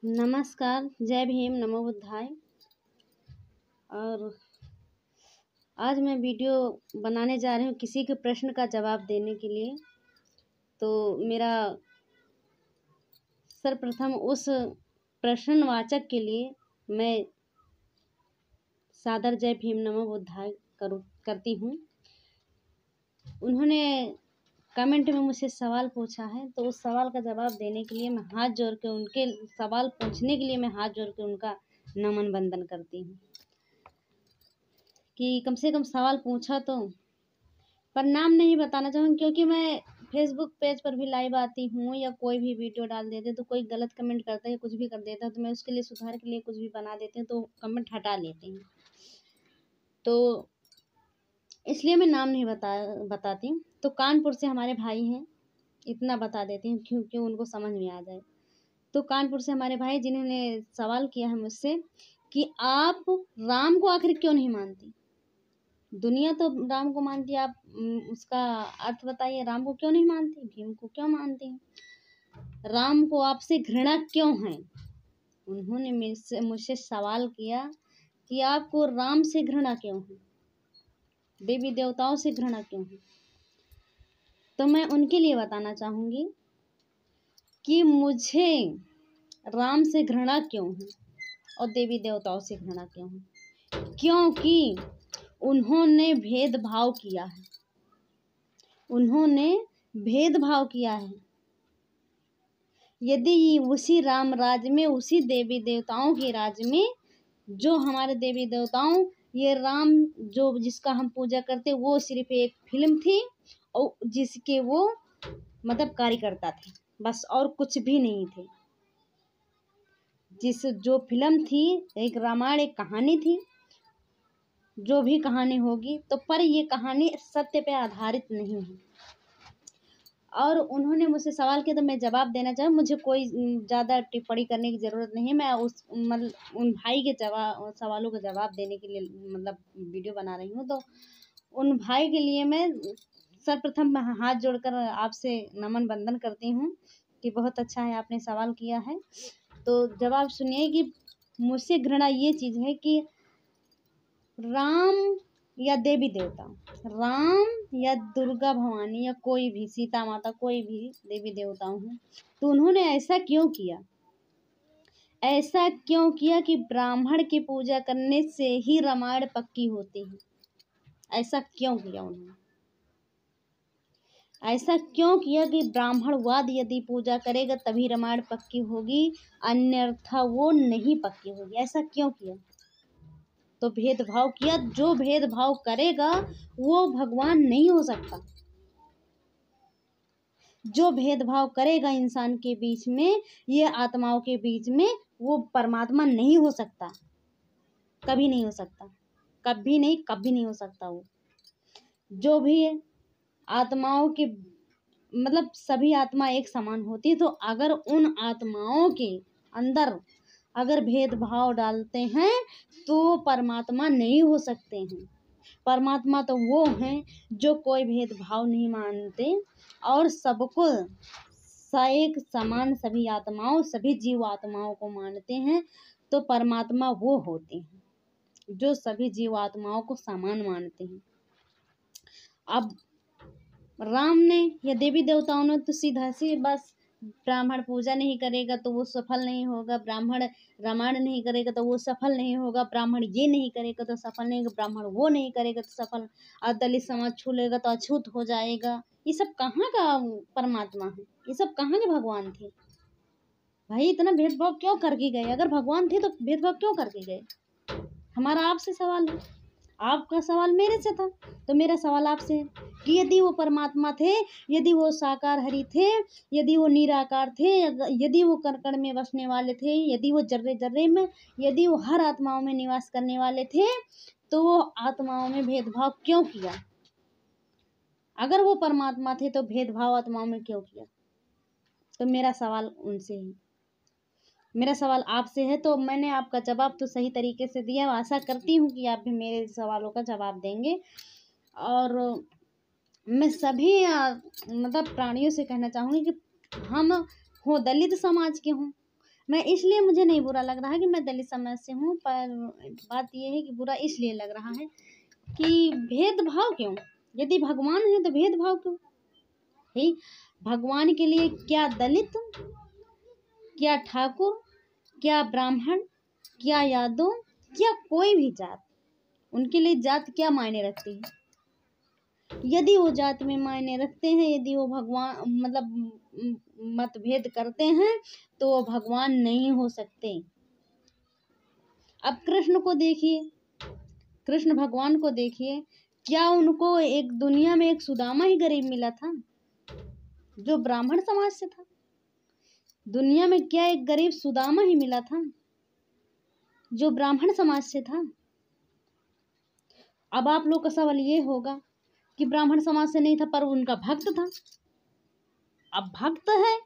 नमस्कार, जय भीम, नमो बुद्धाय। और आज मैं वीडियो बनाने जा रही हूँ किसी के प्रश्न का जवाब देने के लिए। तो मेरा सर्वप्रथम उस प्रश्नवाचक के लिए मैं सादर जय भीम नमो बुद्धाय करती हूँ। उन्होंने कमेंट में मुझसे सवाल पूछा है, तो उस सवाल का जवाब देने के लिए मैं हाथ जोड़ के उनके सवाल पूछने के लिए मैं हाथ जोड़ के उनका नमन वंदन करती हूँ कि कम से कम सवाल पूछा। तो पर नाम नहीं बताना चाहूँगी, क्योंकि मैं फेसबुक पेज पर भी लाइव आती हूँ या कोई भी वीडियो डाल देते तो कोई गलत कमेंट करता है, कुछ भी कर देता है, तो मैं उसके लिए सुधार के लिए कुछ भी बना देते हैं तो कमेंट हटा लेते हैं। तो इसलिए मैं नाम नहीं बताती। तो कानपुर से हमारे भाई हैं, इतना बता देती हूँ क्योंकि उनको समझ में आ जाए। तो कानपुर से हमारे भाई जिन्होंने सवाल किया है मुझसे कि आप राम को आखिर क्यों नहीं मानती। दुनिया तो राम को मानती है, आप उसका अर्थ बताइए। राम को क्यों नहीं मानती, भीम को क्यों मानती हैं, राम को आपसे घृणा क्यों है। उन्होंने मुझसे सवाल किया कि आपको राम से घृणा क्यों है, देवी देवताओं से घृणा क्यों है। तो मैं उनके लिए बताना चाहूँगी कि मुझे राम से घृणा क्यों है और देवी देवताओं से घृणा क्यों है, क्योंकि उन्होंने भेदभाव किया है। उन्होंने भेदभाव किया है। यदि उसी राम राज्य में, उसी देवी देवताओं के राज्य में, जो हमारे देवी देवताओं, ये राम जो जिसका हम पूजा करते, वो सिर्फ एक फिल्म थी और जिसके वो मतलब कार्यकर्ता थे, बस, और कुछ भी नहीं थे। जो फिल्म थी एक रामायण, एक कहानी थी, जो भी कहानी होगी तो, पर ये कहानी सत्य पे आधारित नहीं है। और उन्होंने मुझसे सवाल किया तो मैं जवाब देना चाहूँ। मुझे कोई ज़्यादा टिप्पणी करने की ज़रूरत नहीं है। मैं उन भाई के सवालों का जवाब देने के लिए वीडियो बना रही हूँ। तो उन भाई के लिए मैं सर्वप्रथम हाथ जोड़कर आपसे नमन वंदन करती हूँ कि बहुत अच्छा है, आपने सवाल किया है। तो जवाब सुनिए कि मुझसे घृणा ये चीज़ है कि राम या देवी देवता, राम या दुर्गा भवानी या कोई भी, सीता माता, कोई भी देवी देवता हूँ, तो उन्होंने ऐसा क्यों किया, ऐसा क्यों किया कि ब्राह्मण की पूजा करने से ही रामायण पक्की होती है। ऐसा क्यों किया उन्होंने, ऐसा क्यों किया कि ब्राह्मणवाद यदि पूजा करेगा तभी रामायण पक्की होगी, अन्यथा वो नहीं पक्की होगी। ऐसा क्यों किया? तो भेदभाव किया। जो भेदभाव करेगा वो भगवान नहीं हो सकता। जो भेदभाव करेगा इंसान के बीच में, ये आत्माओं के बीच में, वो परमात्मा नहीं हो सकता, कभी नहीं हो सकता, कभी नहीं हो सकता। वो जो भी आत्माओं के मतलब सभी आत्मा एक समान होती है, तो अगर उन आत्माओं के अंदर अगर भेदभाव डालते हैं तो परमात्मा नहीं हो सकते हैं। परमात्मा तो वो हैं जो कोई भेदभाव नहीं मानते और सबको एक समान, सभी आत्माओं, सभी जीव आत्माओं को मानते हैं। तो परमात्मा वो होते हैं जो सभी जीव आत्माओं को समान मानते हैं। अब राम ने या देवी देवताओं ने तो सीधा सी बस, ब्राह्मण पूजा नहीं करेगा तो वो सफल नहीं होगा, ब्राह्मण रामायण नहीं करेगा तो वो सफल नहीं होगा, ब्राह्मण ये नहीं करेगा तो सफल नहीं होगा, ब्राह्मण वो नहीं करेगा तो सफल, और दलित समाज छू लेगा तो अछूत हो जाएगा। ये सब कहाँ का परमात्मा है, ये सब कहाँ के भगवान थे भाई। इतना भेदभाव क्यों करके गए? अगर भगवान थे तो भेदभाव क्यों करके गए? हमारा आपसे सवाल है, आपका सवाल मेरे से था, तो मेरा सवाल आपसे है कि यदि वो परमात्मा थे, यदि वो साकार हरि थे, यदि वो निराकार थे, यदि वो कण में बसने वाले थे, यदि वो जर्रे जर्रे में, यदि वो हर आत्माओं में निवास करने वाले थे, तो वो आत्माओं में भेदभाव क्यों किया? अगर वो परमात्मा थे तो भेदभाव आत्माओं में क्यों किया? तो मेरा सवाल उनसे है, मेरा सवाल आपसे है। तो मैंने आपका जवाब तो सही तरीके से दिया, आशा करती हूँ कि आप भी मेरे सवालों का जवाब देंगे। और मैं सभी प्राणियों से कहना चाहूँगी कि हम हो दलित समाज के हों, मैं इसलिए मुझे नहीं बुरा लग रहा है कि मैं दलित समाज से हूँ, पर बात ये है कि बुरा इसलिए लग रहा है कि भेदभाव क्यों? यदि भगवान है तो भेदभाव क्यों? ही भगवान के लिए क्या दलित, क्या ठाकुर, क्या ब्राह्मण, क्या यादव, क्या कोई भी जात, उनके लिए जात क्या मायने रखती है? यदि वो जात में मायने रखते हैं, यदि वो भगवान मतलब मतभेद करते हैं, तो वो भगवान नहीं हो सकते। अब कृष्ण को देखिए, कृष्ण भगवान को देखिए, क्या उनको एक दुनिया में एक सुदामा ही गरीब मिला था जो ब्राह्मण समाज से था? दुनिया में क्या एक गरीब सुदामा ही मिला था जो ब्राह्मण समाज से था? अब आप लोग का सवाल ये होगा कि ब्राह्मण समाज से नहीं था पर उनका भक्त था। अब भक्त है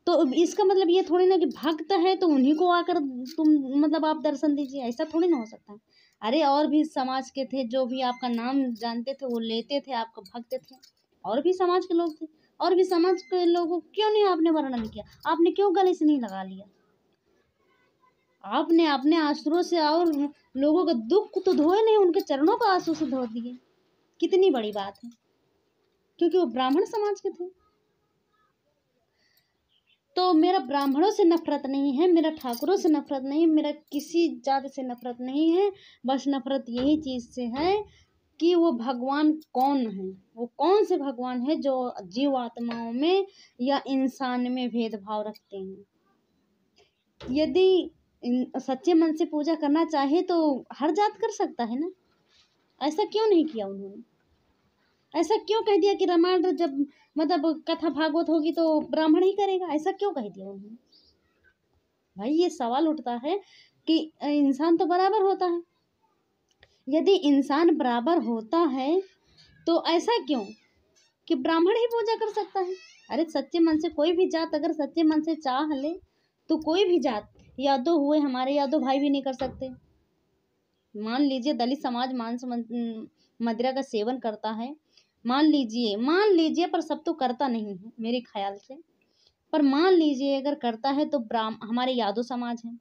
तो इसका मतलब ये थोड़ी ना कि भक्त है तो उन्हीं को आकर तुम मतलब आप दर्शन दीजिए, ऐसा थोड़ी ना हो सकता है। अरे और भी समाज के थे जो भी आपका नाम जानते थे, वो लेते थे, आपका भक्त थे, और भी समाज के लोग थे, और भी समाज के लोगों को क्यों नहीं आपने वर्णन किया? आपने क्यों गले से नहीं लगा लिया? आपने अपने आंसुओं से और लोगों का दुख तो धोए नहीं, उनके चरणों का आंसू से धो दिए। कितनी बड़ी बात है, क्योंकि वो ब्राह्मण समाज के थे। तो मेरा ब्राह्मणों से नफरत नहीं है, मेरा ठाकुरों से नफरत नहीं, मेरा किसी जाति से नफरत नहीं है। बस नफरत यही चीज से है कि वो भगवान कौन है, वो कौन से भगवान है जो जीव आत्माओं में या इंसान में भेदभाव रखते हैं। यदि सच्चे मन से पूजा करना चाहे तो हर जात कर सकता है ना, ऐसा क्यों नहीं किया उन्होंने? ऐसा क्यों कह दिया कि रामायण जब मतलब कथा भागवत होगी तो ब्राह्मण ही करेगा? ऐसा क्यों कह दिया उन्होंने? भाई ये सवाल उठता है कि इंसान तो बराबर होता है। यदि इंसान बराबर होता है तो ऐसा क्यों कि ब्राह्मण ही पूजा कर सकता है? अरे सच्चे मन से कोई भी जात अगर सच्चे मन से चाह ले तो कोई भी जात, यादव हुए, हमारे यादव भाई भी नहीं कर सकते। मान लीजिए दलित समाज मांस मदिरा का सेवन करता है, मान लीजिए, पर सब तो करता नहीं है मेरे ख्याल से, पर मान लीजिए अगर करता है तो हमारे यादव समाज हैं,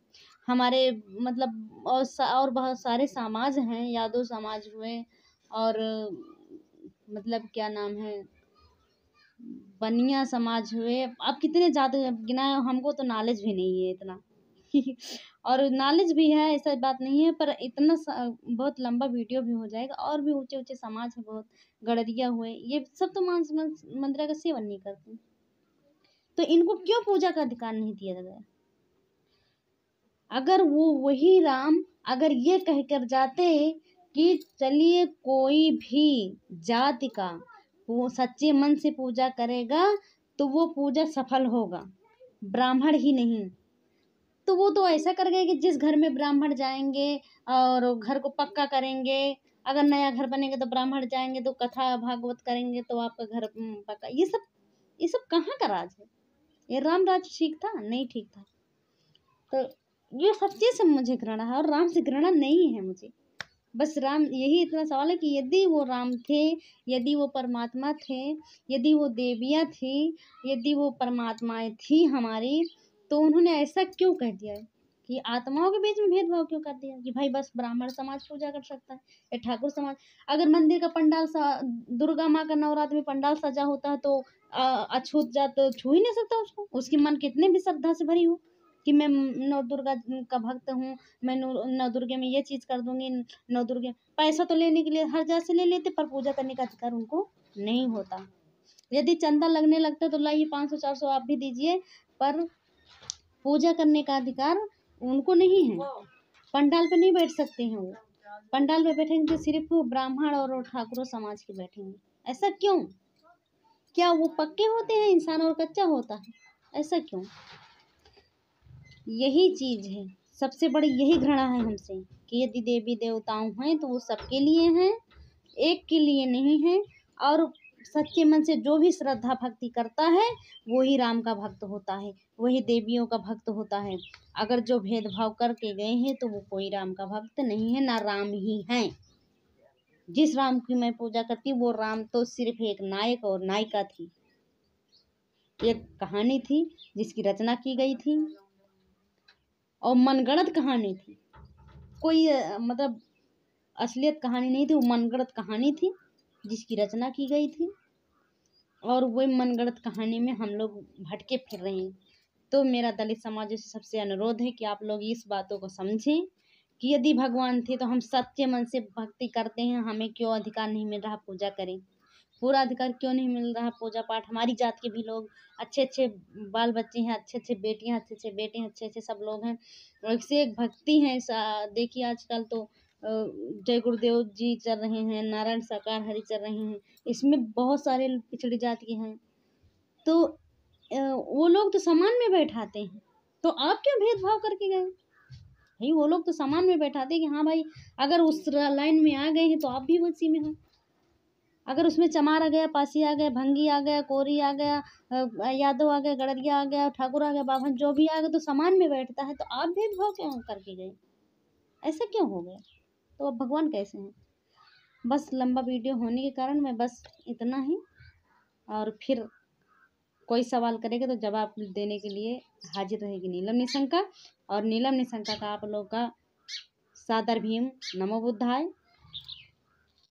हमारे मतलब और बहुत सारे समाज हैं, यादव समाज हुए, और मतलब क्या नाम है, बनिया समाज हुए। अब कितने ज़्यादा गिनाए, हमको तो नॉलेज भी नहीं है इतना और नॉलेज भी है, ऐसा बात नहीं है, पर इतना बहुत लंबा वीडियो भी हो जाएगा। और भी ऊंचे ऊंचे समाज है बहुत, गड़रिया हुए, ये सब तो मांस मंदिरा का सेवन नहीं करते, तो इनको क्यों पूजा का अधिकार नहीं दिया गया? अगर वो वही राम अगर ये कह कर जाते कि चलिए कोई भी जाति का वो सच्चे मन से पूजा करेगा तो वो पूजा सफल होगा, ब्राह्मण ही नहीं, तो वो तो ऐसा कर गए कि जिस घर में ब्राह्मण जाएंगे और घर को पक्का करेंगे, अगर नया घर बनेगा तो ब्राह्मण जाएंगे तो कथा भागवत करेंगे तो आपका घर पक्का। ये सब कहाँ का राज है? ये राम राज ठीक था? नहीं ठीक था। तो ये सब चीज से मुझे घृणा है और राम से घृणा नहीं है मुझे। बस राम, यही इतना सवाल है कि यदि वो राम थे, यदि वो परमात्मा थे, यदि वो देवियाँ थी, यदि वो परमात्माएं थी हमारी, तो उन्होंने ऐसा क्यों कह दिया है कि आत्माओं के बीच में भेदभाव क्यों कर दिया कि भाई बस ब्राह्मण समाज पूजा कर सकता है या ठाकुर समाज? अगर मंदिर का पंडाल दुर्गा माँ का नवरात्र में पंडाल सजा होता है तो अछूत जात छू ही नहीं सकता उसको, उसकी मन कितने भी श्रद्धा से भरी हो कि मैं नौ दुर्गा का भक्त हूँ, मैं नौ दुर्गे में ये चीज कर दूंगी, नौ दुर्गे। पैसा तो लेने के लिए हर जात से ले लेते, पर पूजा करने का अधिकार उनको नहीं होता। यदि चंदा लगने लगता तो लाइए 500-400 आप भी दीजिए, पर पूजा करने का अधिकार उनको नहीं है। पंडाल पे नहीं बैठ सकते हैं वो, पंडाल पे बैठेंगे तो सिर्फ ब्राह्मण और ठाकुर समाज के बैठेंगे। ऐसा क्यों? क्या वो पक्के होते हैं इंसान और कच्चा होता है? ऐसा क्यों? यही चीज है, सबसे बड़ी यही घृणा है हमसे कि यदि देवी देवताओं हैं तो वो सबके लिए हैं, एक के लिए नहीं है। और सच्चे मन से जो भी श्रद्धा भक्ति करता है वही राम का भक्त होता है, वही देवियों का भक्त होता है। अगर जो भेदभाव करके गए हैं तो वो कोई राम का भक्त नहीं है, ना राम ही है। जिस राम की मैं पूजा करती वो राम तो सिर्फ एक नायक और नायिका थी, एक कहानी थी जिसकी रचना की गई थी। और मनगढ़ंत कहानी थी। कोई मतलब असलियत कहानी नहीं थी, वो मनगढ़ंत कहानी थी जिसकी रचना की गई थी, और वही मनगढ़ंत कहानी में हम लोग भटके फिर रहे हैं। तो मेरा दलित समाज से सबसे अनुरोध है कि आप लोग इस बातों को समझें कि यदि भगवान थे तो हम सच्चे मन से भक्ति करते हैं, हमें क्यों अधिकार नहीं मिल रहा पूजा करें, पूरा अधिकार क्यों नहीं मिल रहा पूजा पाठ। हमारी जात के भी लोग अच्छे अच्छे बाल बच्चे हैं, अच्छे अच्छे बेटियां, अच्छे अच्छे बेटे हैं, अच्छे अच्छे सब लोग हैं, और इससे एक भक्ति है। देखिए आजकल तो जय गुरुदेव जी चल रहे हैं, नारायण साकार हरि चल रहे हैं, इसमें बहुत सारे पिछड़ी जाति के हैं। तो वो लोग तो सामान में बैठाते हैं, तो आप क्यों भेदभाव करके गए भाई? वो लोग तो सामान में बैठाते हैं कि हाँ भाई अगर उस लाइन में आ गए हैं तो आप भी उसी में हो। अगर उसमें चमार आ गया, पासी आ गया, भंगी आ गया, कोरी आ गया, यादव आ गया, गड़रिया आ गया, ठाकुर आ गया, बाभन जो भी आ गया तो सामान में बैठता है, तो आप भेदभाव क्यों करके गए? ऐसा क्यों हो गया? तो अब भगवान कैसे हैं? बस लंबा वीडियो होने के कारण मैं बस इतना ही, और फिर कोई सवाल करेगा तो जवाब देने के लिए हाजिर रहेगी नीलम निशंका। और नीलम निशंका का आप लोग का सादर भीम, नमो बुद्धाय।